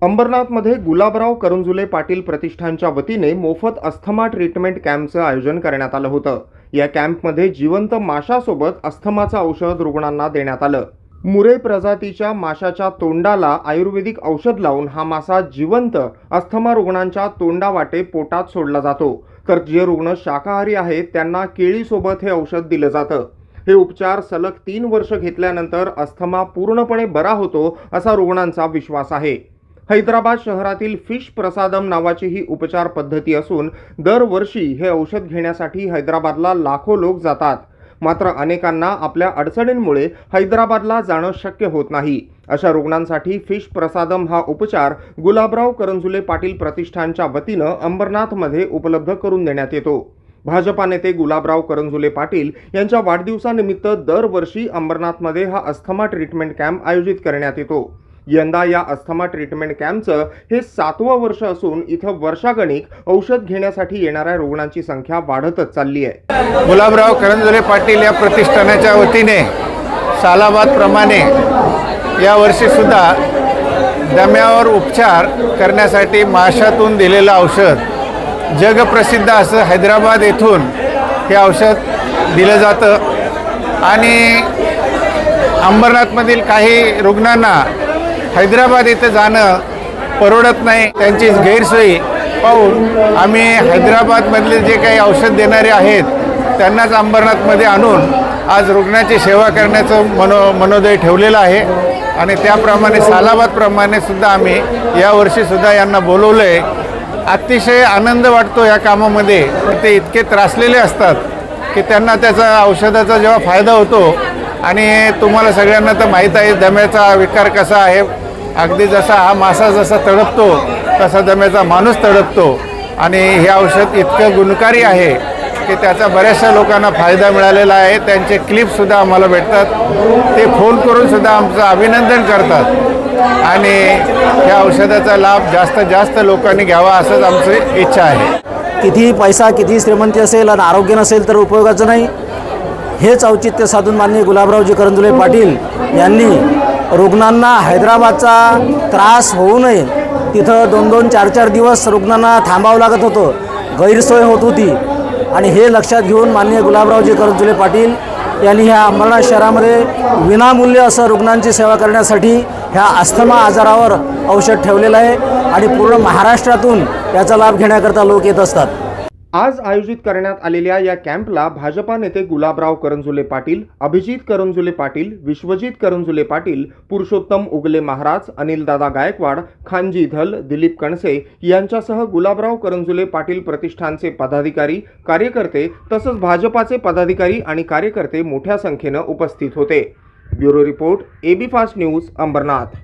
अंबरनाथमध्ये गुलाबराव करंजुले पाटील प्रतिष्ठानच्या वतीने मोफत अस्थमा ट्रीटमेंट कॅम्पचं आयोजन करण्यात आलं होतं। या कॅम्पमध्ये जिवंत माशासोबत अस्थमाचं औषध रुग्णांना देण्यात आलं। मुरे प्रजातीच्या माशाच्या तोंडाला आयुर्वेदिक औषध लावून हा मासा जिवंत अस्थमा रुग्णांच्या तोंडावाटे पोटात सोडला जातो, तर जे रुग्ण शाकाहारी आहेत त्यांना केळीसोबत हे औषध दिलं जातं। हे उपचार सलग 3 वर्ष घेतल्यानंतर अस्थमा पूर्णपणे बरा होतो असा रुग्णांचा विश्वास आहे। हैदराबाद शहरातील फिश प्रसादम नावाची ही उपचार पद्धती असून दरवर्षी हे औषध घेण्यासाठी हैदराबादला लाखो लोक जातात। मात्र अनेकांना आपल्या अडचणींमुळे हैदराबादला जाणं शक्य होत नाही। अशा रुग्णांसाठी फिश प्रसादम हा उपचार गुलाबराव करंजुले पाटील प्रतिष्ठानच्या वतीनं अंबरनाथमध्ये उपलब्ध करून देण्यात येतो। भाजपा नेते गुलाबराव करंजुले पाटील यांच्या वाढदिवसानिमित्त दरवर्षी अंबरनाथमध्ये हा अस्थमा ट्रीटमेंट कॅम्प आयोजित करण्यात येतो। यंदा या अस्थमा ट्रीटमेंट कॅम्पचं हे 7वं वर्ष असून इथं वर्षागणिक औषध घेण्यासाठी येणाऱ्या रुग्णांची संख्या वाढतच चालली आहे। गुलाबराव करंजुले पाटील या प्रतिष्ठानाच्या वतीने सालाबादप्रमाणे यावर्षी सुद्धा दम्यावर उपचार करण्यासाठी माशातून दिलेलं औषध जगप्रसिद्ध असं हैदराबाद येथून हे औषध दिलं जातं आणि अंबरनाथमधील काही रुग्णांना हैदराबाद येथे जाणं परवडत नाही। त्यांची गैरसोयी पाहून आम्ही हैदराबादमधले जे काही औषध देणारे आहेत त्यांनाच अंबरनाथमध्ये आणून आज रुग्णाची सेवा करण्याचं मनोदय ठेवलेलं आहे आणि त्याप्रमाणे सालाबादप्रमाणे सुद्धा आम्ही यावर्षीसुद्धा यांना बोलवलं आहे। अतिशय आनंद वाटतो या कामामध्ये। ते इतके त्रासलेले असतात की त्यांना त्याचा औषधाचा जेव्हा फायदा होतो आणि तुम्हाला सगळ्यांना तर माहीत आहे दम्याचा विकार कसा आहे। अगदी जसा हा मासा जसा तडपतो तसा दम्याचा माणूस तडपतो आणि हे औषध इतकं गुणकारी आहे की त्याचा बऱ्याचशा लोकांना फायदा मिळालेला आहे। त्यांचे क्लिपसुद्धा आम्हाला भेटतात, ते फोन करूनसुद्धा आमचं अभिनंदन करतात आणि या औषधाचा लाभ जास्तीत जास्त लोकांनी घ्यावा असंच आमची इच्छा आहे। कितीही पैसा कितीही श्रीमंती असेल आणि आरोग्य नसेल तर उपयोगाचं नाही, हेच औचित्य साधून माननीय गुलाबरावजी करंजुले पाटील यांनी रुग्णांना हैदराबादचा त्रास होऊ नये, तिथं 2-2, 4-4 दिवस रुग्णांना थांबावं लागत होतं, गैरसोय होत होती आणि हे लक्षात घेऊन माननीय गुलाबरावजी करंजुले पाटील यांनी ह्या अंबरनाथ शहरामध्ये विनामूल्य असं रुग्णांची सेवा करण्यासाठी ह्या अस्थमा आजारावर औषध ठेवलेलं आहे आणि पूर्ण महाराष्ट्रातून याचा लाभ घेण्याकरता लोक येत असतात। आज आयोजित करण्यात आलेल्या या कॅम्पला भाजपा नेते गुलाबराव करंजुले पाटील, अभिजित करंजुले पाटील, विश्वजित करंजुले पाटील, पुरुषोत्तम उगले महाराज, अनिलदादा गायकवाड, खानजी धल, दिलीप कणसे यांच्यासह गुलाबराव करंजुले पाटील प्रतिष्ठानचे पदाधिकारी, कार्यकर्ते तसंच भाजपाचे पदाधिकारी आणि कार्यकर्ते मोठ्या संख्येनं उपस्थित होते। Bureau report, AB fast news, Ambernath.